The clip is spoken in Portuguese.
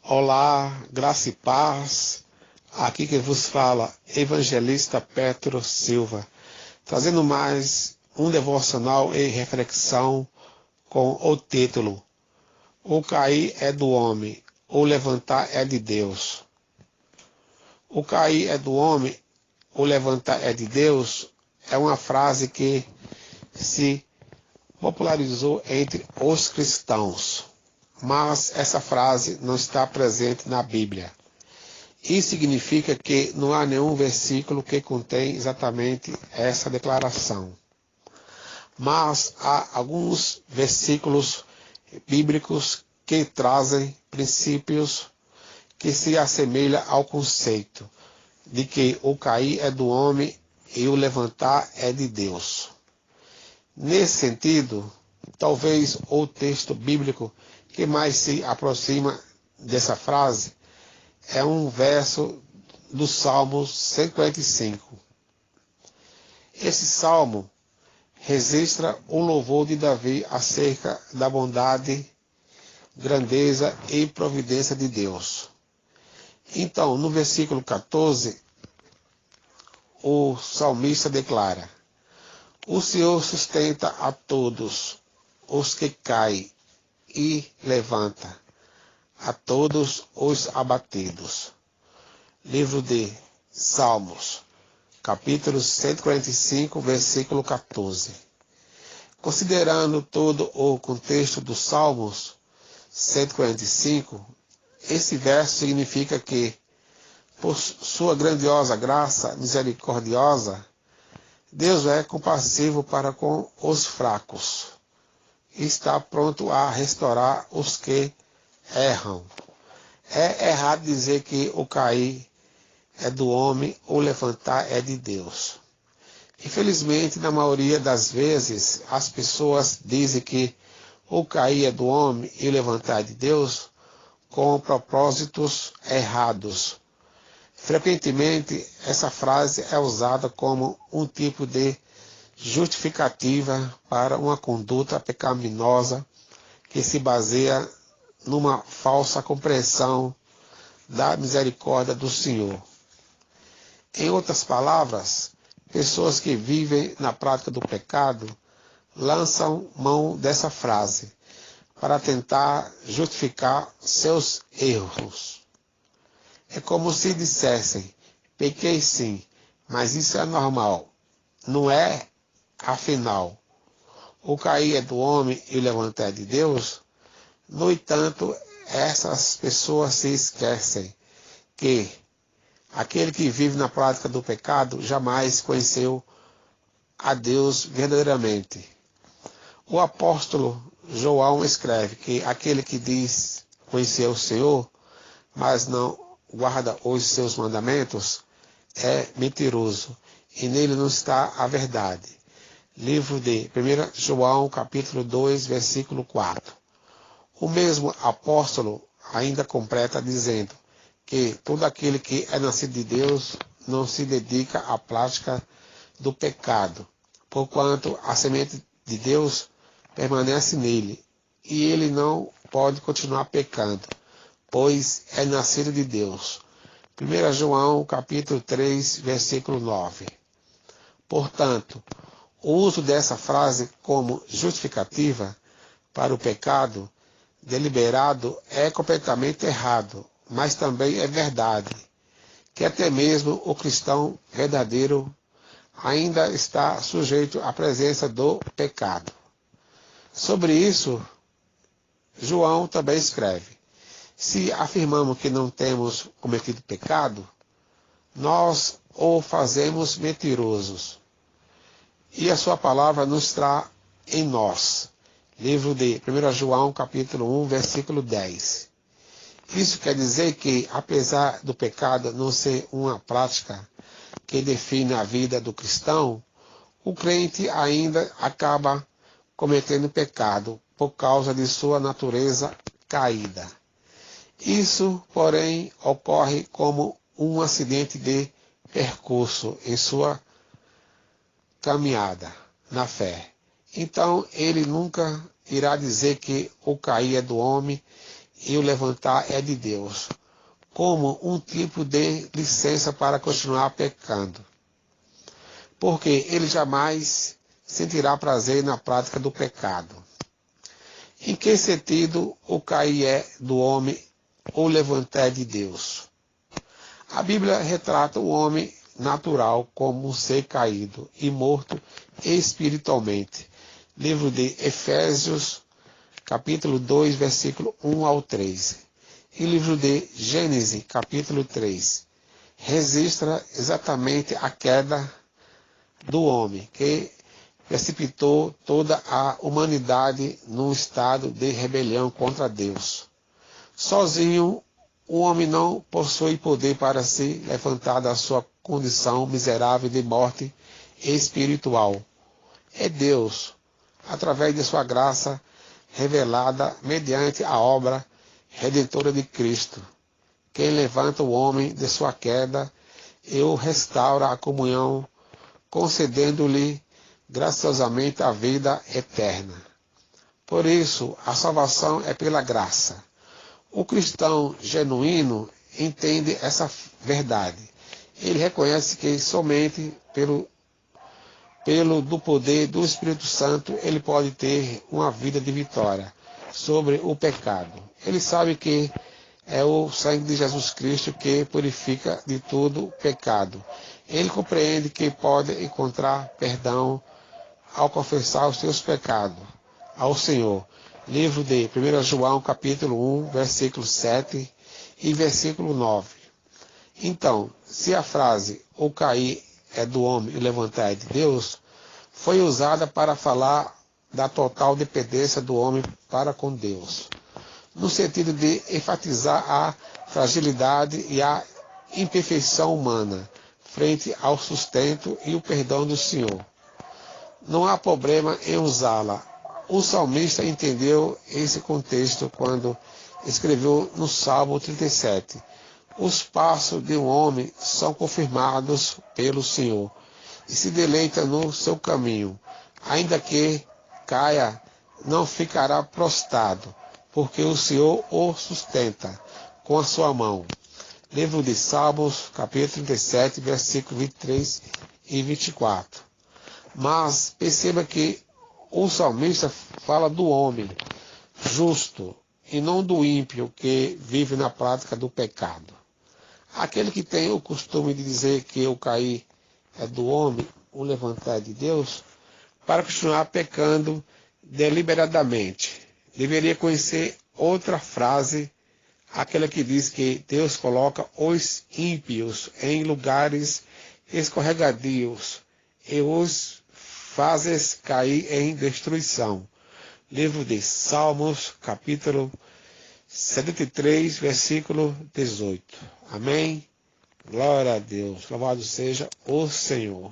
Olá, graça e paz. Aqui quem vos fala, Evangelista Petro Silva, trazendo mais um devocional e reflexão com o título: O cair é do homem, o levantar é de Deus. O cair é do homem, o levantar é de Deus é uma frase que se popularizou entre os cristãos, mas essa frase não está presente na Bíblia. Isso significa que não há nenhum versículo que contém exatamente essa declaração. Mas há alguns versículos bíblicos que trazem princípios que se assemelham ao conceito de que o cair é do homem e o levantar é de Deus. Nesse sentido, talvez o texto bíblico que mais se aproxima dessa frase é um verso do Salmo 145. Esse salmo registra o louvor de Davi acerca da bondade, grandeza e providência de Deus. Então, no versículo 14, o salmista declara: O Senhor sustenta a todos os que caem e levanta a todos os abatidos. Livro de Salmos, capítulo 145, versículo 14. Considerando todo o contexto dos Salmos 145, esse verso significa que, por sua grandiosa graça misericordiosa, Deus é compassivo para com os fracos e está pronto a restaurar os que erram. É errado dizer que o cair é do homem, o levantar é de Deus. Infelizmente, na maioria das vezes, as pessoas dizem que o cair é do homem e o levantar é de Deus com propósitos errados. Frequentemente, essa frase é usada como um tipo de justificativa para uma conduta pecaminosa que se baseia numa falsa compreensão da misericórdia do Senhor. Em outras palavras, pessoas que vivem na prática do pecado lançam mão dessa frase para tentar justificar seus erros. É como se dissessem: pequei sim, mas isso é normal. Não é? Afinal, o cair é do homem e o levantar é de Deus. No entanto, essas pessoas se esquecem que aquele que vive na prática do pecado jamais conheceu a Deus verdadeiramente. O apóstolo João escreve que aquele que diz conhecer o Senhor, mas não guarda os seus mandamentos, é mentiroso, e nele não está a verdade. Livro de 1 João, capítulo 2, versículo 4. O mesmo apóstolo ainda completa dizendo que todo aquele que é nascido de Deus não se dedica à prática do pecado, porquanto a semente de Deus permanece nele, e ele não pode continuar pecando, pois é nascido de Deus. 1 João, capítulo 3, versículo 9. Portanto, o uso dessa frase como justificativa para o pecado deliberado é completamente errado, mas também é verdade que até mesmo o cristão verdadeiro ainda está sujeito à presença do pecado. Sobre isso, João também escreve: se afirmamos que não temos cometido pecado, nós o fazemos mentirosos, e a sua palavra não está em nós. Livro de 1 João, capítulo 1, versículo 10. Isso quer dizer que, apesar do pecado não ser uma prática que define a vida do cristão, o crente ainda acaba cometendo pecado por causa de sua natureza caída. Isso, porém, ocorre como um acidente de percurso em sua caminhada na fé. Então, ele nunca irá dizer que o cair é do homem e o levantar é de Deus, como um tipo de licença para continuar pecando. Porque ele jamais sentirá prazer na prática do pecado. Em que sentido o cair é do homem ou levantar é de Deus? A Bíblia retrata o homem natural como um ser caído e morto espiritualmente. Livro de Efésios, capítulo 2, versículo 1 ao 3. E livro de Gênesis, capítulo 3. Registra exatamente a queda do homem, que precipitou toda a humanidade num estado de rebelião contra Deus. Sozinho, o homem não possui poder para se levantar da sua condição miserável de morte espiritual. É Deus, através de sua graça revelada mediante a obra redentora de Cristo, quem levanta o homem de sua queda e o restaura à comunhão, concedendo-lhe graciosamente a vida eterna. Por isso, a salvação é pela graça. O cristão genuíno entende essa verdade. Ele reconhece que somente pelo do poder do Espírito Santo ele pode ter uma vida de vitória sobre o pecado. Ele sabe que é o sangue de Jesus Cristo que purifica de todo pecado. Ele compreende que pode encontrar perdão ao confessar os seus pecados ao Senhor. Livro de 1 João, capítulo 1, versículo 7 e versículo 9. Então, se a frase "o cair é do homem e levantar é de Deus", foi usada para falar da total dependência do homem para com Deus, no sentido de enfatizar a fragilidade e a imperfeição humana frente ao sustento e o perdão do Senhor. Não há problema em usá-la. O salmista entendeu esse contexto quando escreveu no Salmo 37. Os passos de um homem são confirmados pelo Senhor e se deleita no seu caminho. Ainda que caia, não ficará prostrado, porque o Senhor o sustenta com a sua mão. Livro de Salmos, capítulo 37, versículos 23 e 24. Mas perceba que o salmista fala do homem justo e não do ímpio que vive na prática do pecado. Aquele que tem o costume de dizer que o cair é do homem, o levantar é de Deus, para continuar pecando deliberadamente, deveria conhecer outra frase, aquela que diz que Deus coloca os ímpios em lugares escorregadios e os fazes cair em destruição. Livro de Salmos, capítulo 73, versículo 18. Amém? Glória a Deus. Louvado seja o Senhor.